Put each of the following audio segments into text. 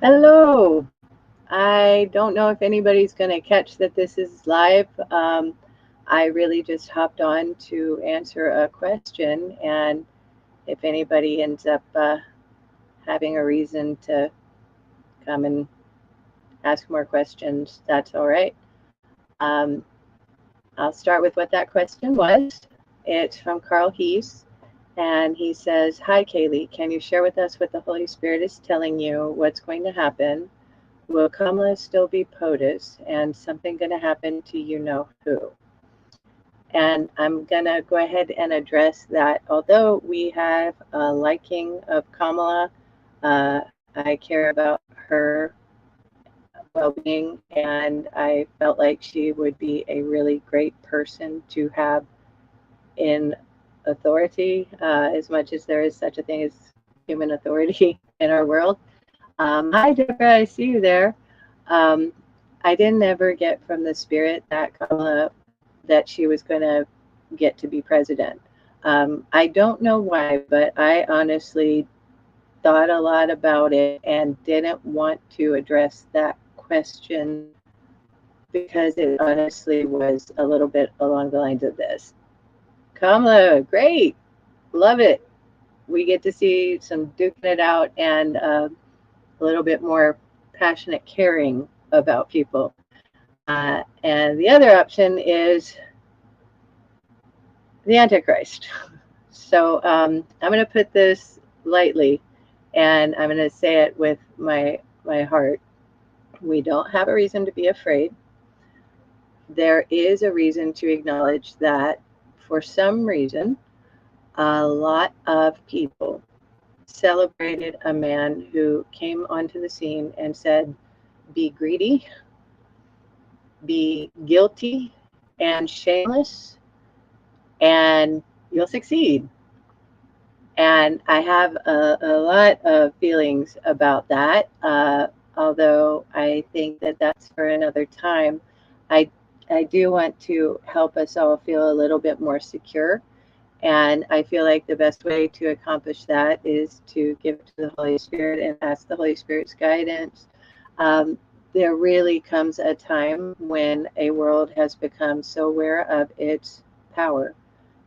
Hello. I don't know if anybody's going to catch that this is live. I really just hopped on to answer a question, and if anybody ends up having a reason to come and ask more questions, that's all right. Um, I'll start with what that question was. It's from Carl Hees, and he says, "Hi, Kaylee. Can you share with us what the Holy Spirit is telling you? What's going to happen? Will Kamala still be POTUS? And something going to happen to you know who?" And I'm going to go ahead and address that. Although we have a liking of Kamala, I care about her well being, and I felt like she would be a really great person to have in authority, as much as there is such a thing as human authority in our world. Hi, Deborah, I see you there. Um, I didn't ever get from the spirit that Kamala that she was going to get to be president. I don't know why, but I honestly thought a lot about it and didn't want to address that question because it honestly was a little bit along the lines of this. Kamala, great, love it. We get to see some duking it out and a little bit more passionate caring about people. And the other option is the Antichrist. So I'm going to put this lightly, and I'm going to say it with my heart. We don't have a reason to be afraid. There is a reason to acknowledge that for some reason, a lot of people celebrated a man who came onto the scene and said, "Be greedy, be guilty, and shameless, and you'll succeed." And I have a lot of feelings about that. Although I think that that's for another time. I I do want to help us all feel a little bit more secure. And I feel like the best way to accomplish that is to give it to the Holy Spirit and ask the Holy Spirit's guidance. Um, there really comes a time when a world has become so aware of its power,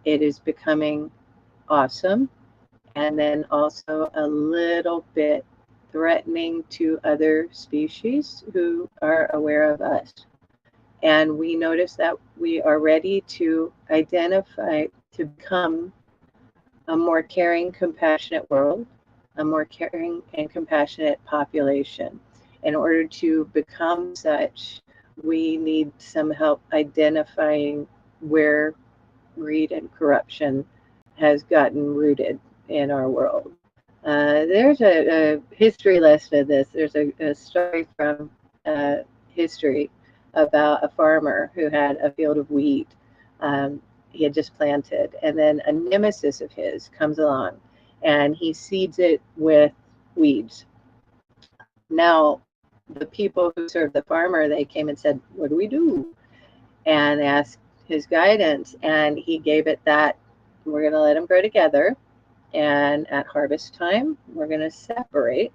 it is becoming awesome, and then also a little bit threatening to other species who are aware of us. And we notice that we are ready to identify to become a more caring, compassionate world, a more caring and compassionate population. In order to become such, we need some help identifying where greed and corruption has gotten rooted in our world. There's a history lesson of this. There's a story from history about a farmer who had a field of wheat he had just planted, and then a nemesis of his comes along and he seeds it with weeds. Now, the people who served the farmer, they came and said, "What do we do?" And they asked his guidance, and he gave it that we're going to let them grow together, and at harvest time, we're going to separate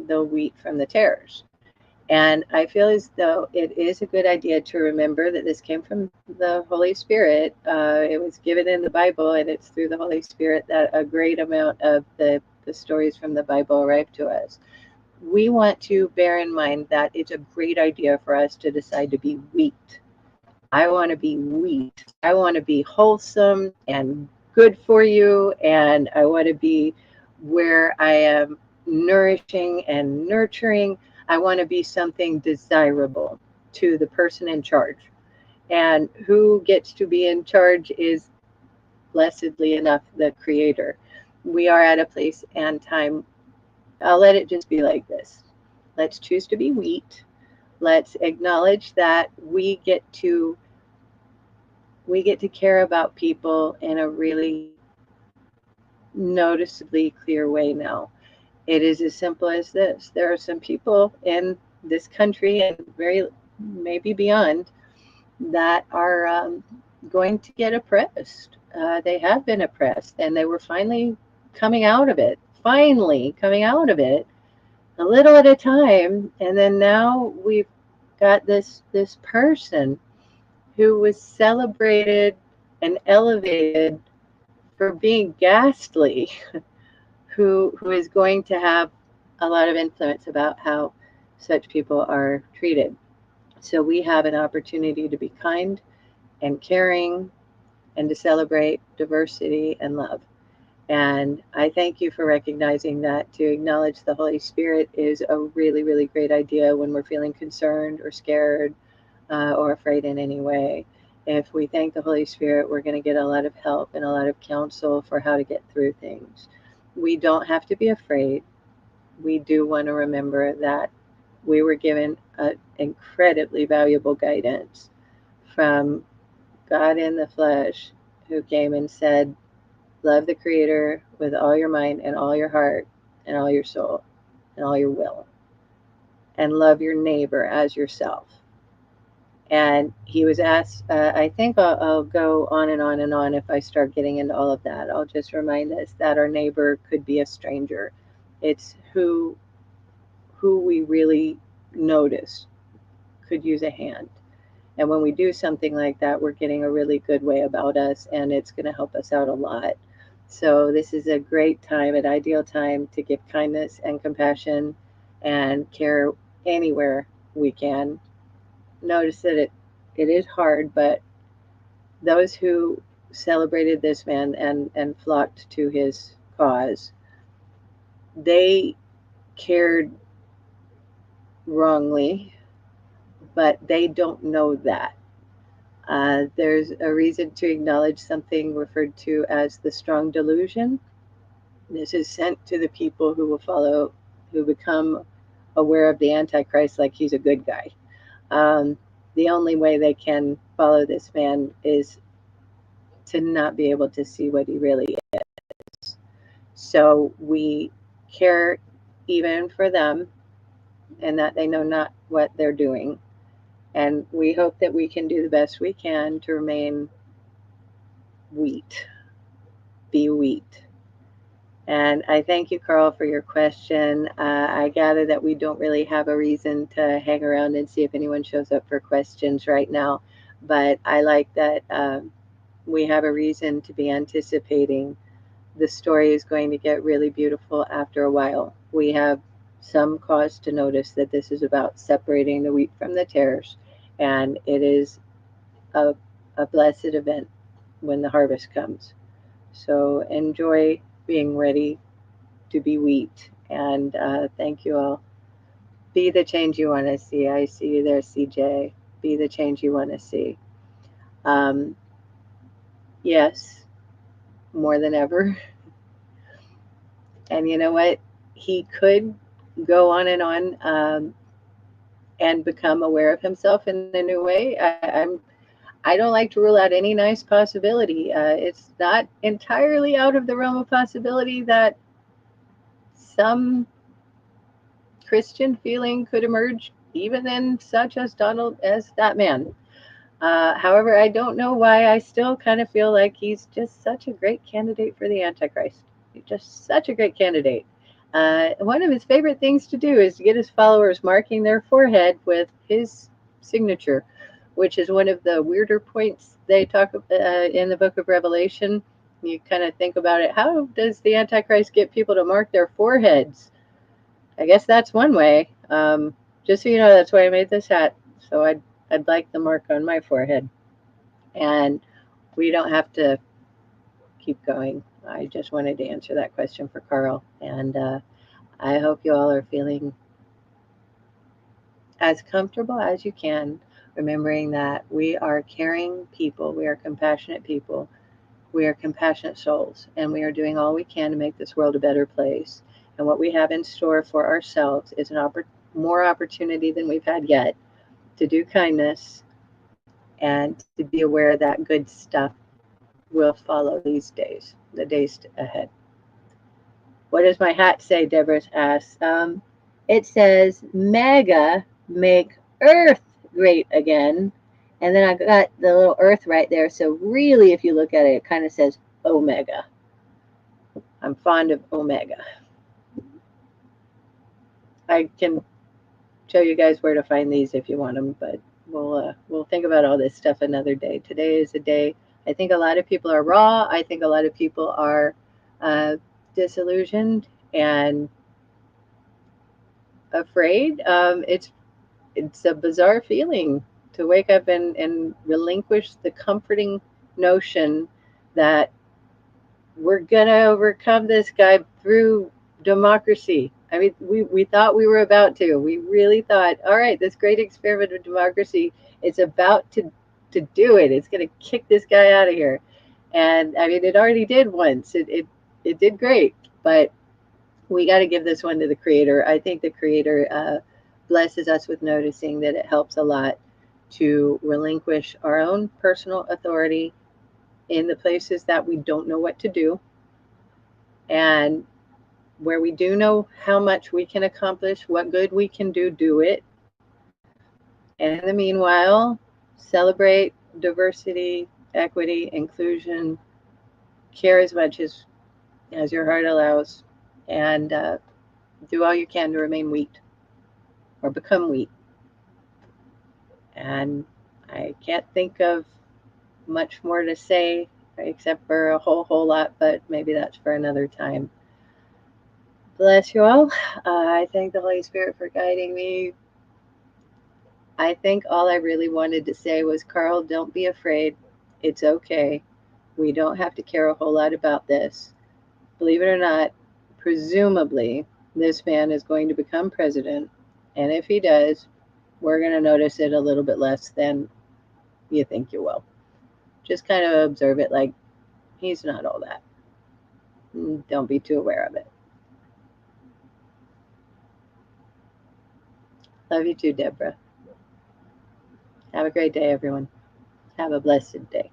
the wheat from the tares. And I feel as though it is a good idea to remember that this came from the Holy Spirit. It was given in the Bible, and it's through the Holy Spirit that a great amount of the stories from the Bible arrive to us. We want to bear in mind that it's a great idea for us to decide to be wheat. I want to be wheat. I want to be wholesome and good for you. And I want to be where I am nourishing and nurturing. I want to be something desirable to the person in charge. And who gets to be in charge is, blessedly enough, the creator. We are at a place and time. I'll let it just be like this. Let's choose to be wheat. Let's acknowledge that we get to care about people in a really noticeably clear way now. It is as simple as this. There are some people in this country and very maybe beyond that are going to get oppressed. They have been oppressed and they were finally coming out of it. Finally coming out of it. a little at a time. And then now we've got this person who was celebrated and elevated for being ghastly, who is going to have a lot of influence about how such people are treated. So we have an opportunity to be kind and caring and to celebrate diversity and love. And I thank you for recognizing that. To acknowledge the Holy Spirit is a really, really great idea when we're feeling concerned or scared or afraid in any way. If we thank the Holy Spirit, we're going to get a lot of help and a lot of counsel for how to get through things. We don't have to be afraid. We do want to remember that we were given incredibly valuable guidance from God in the flesh, who came and said, love the Creator with all your mind and all your heart and all your soul and all your will, and love your neighbor as yourself. And he was asked, I think I'll go on and on and on if I start getting into all of that. I'll just remind us that our neighbor could be a stranger. It's who we really notice could use a hand. And when we do something like that, we're getting a really good way about us, and it's going to help us out a lot. So this is a great time, an ideal time to give kindness and compassion and care anywhere we can. Notice that it is hard, but those who celebrated this man and flocked to his cause, they cared wrongly, but they don't know that. There's a reason to acknowledge something referred to as the strong delusion. This is sent to the people who will follow, who become aware of the Antichrist like he's a good guy. Um, the only way they can follow this man is to not be able to see what he really is. So we care even for them and that they know not what they're doing. And we hope that we can do the best we can to remain wheat, be wheat. And I thank you, Carl, for your question. I gather that we don't really have a reason to hang around and see if anyone shows up for questions right now. But I like that we have a reason to be anticipating. The story is going to get really beautiful after a while. We have some cause to notice that this is about separating the wheat from the tares, and it is a, a blessed event when the harvest comes. So enjoy being ready to be wheat, and thank you all. Be the change you want to see. I see you there, CJ. Be the change you want to see. Um, yes, more than ever. And you know what? He could go on and become aware of himself in a new way. I don't like to rule out any nice possibility. It's not entirely out of the realm of possibility that some Christian feeling could emerge, even in such as Donald, as that man. However, I don't know why I still kind of feel like he's just such a great candidate for the Antichrist. He's just such a great candidate. One of his favorite things to do is to get his followers marking their forehead with his signature, which is one of the weirder points they talk in the book of Revelation. You kind of think about it. How does the Antichrist get people to mark their foreheads? I guess that's one way. Just so you know, that's why I made this hat. So I'd like the mark on my forehead. And we don't have to keep going. I just wanted to answer that question for Carl. And I hope you all are feeling as comfortable as you can, remembering that we are caring people, we are compassionate people, we are compassionate souls, and we are doing all we can to make this world a better place. And what we have in store for ourselves is more opportunity than we've had yet to do kindness and to be aware that good stuff will follow these days, the days ahead. What does my hat say? Deborah asks. It says, MAGA, make Earth great again. And then I got the little Earth right there. So really, if you look at it, it kind of says Omega. I'm fond of Omega. I can show you guys where to find these if you want them, but we'll think about all this stuff another day. Today is a day. I think a lot of people are raw. I think a lot of people are disillusioned and afraid. It's a bizarre feeling to wake up and relinquish the comforting notion that we're gonna overcome this guy through democracy. I mean, we thought we were about to. We really thought, all right, this great experiment of democracy, it's about to do it. It's gonna kick this guy out of here. And I mean, it already did once. It did great, but we got to give this one to the creator. I think the creator blesses us with noticing that it helps a lot to relinquish our own personal authority in the places that we don't know what to do, and where we do know how much we can accomplish, what good we can do it. And in the meanwhile, celebrate diversity, equity, inclusion, care as much as your heart allows, and do all you can to remain wheat or become wheat. And I can't think of much more to say except for a whole lot, but maybe that's for another time. Bless you all. I thank the Holy Spirit for guiding me. I think all I really wanted to say was, Carl, don't be afraid. It's okay. We don't have to care a whole lot about this. Believe it or not, presumably, this man is going to become president. And if he does, we're going to notice it a little bit less than you think you will. Just kind of observe it like he's not all that. Don't be too aware of it. Love you too, Deborah. Have a great day, everyone. Have a blessed day.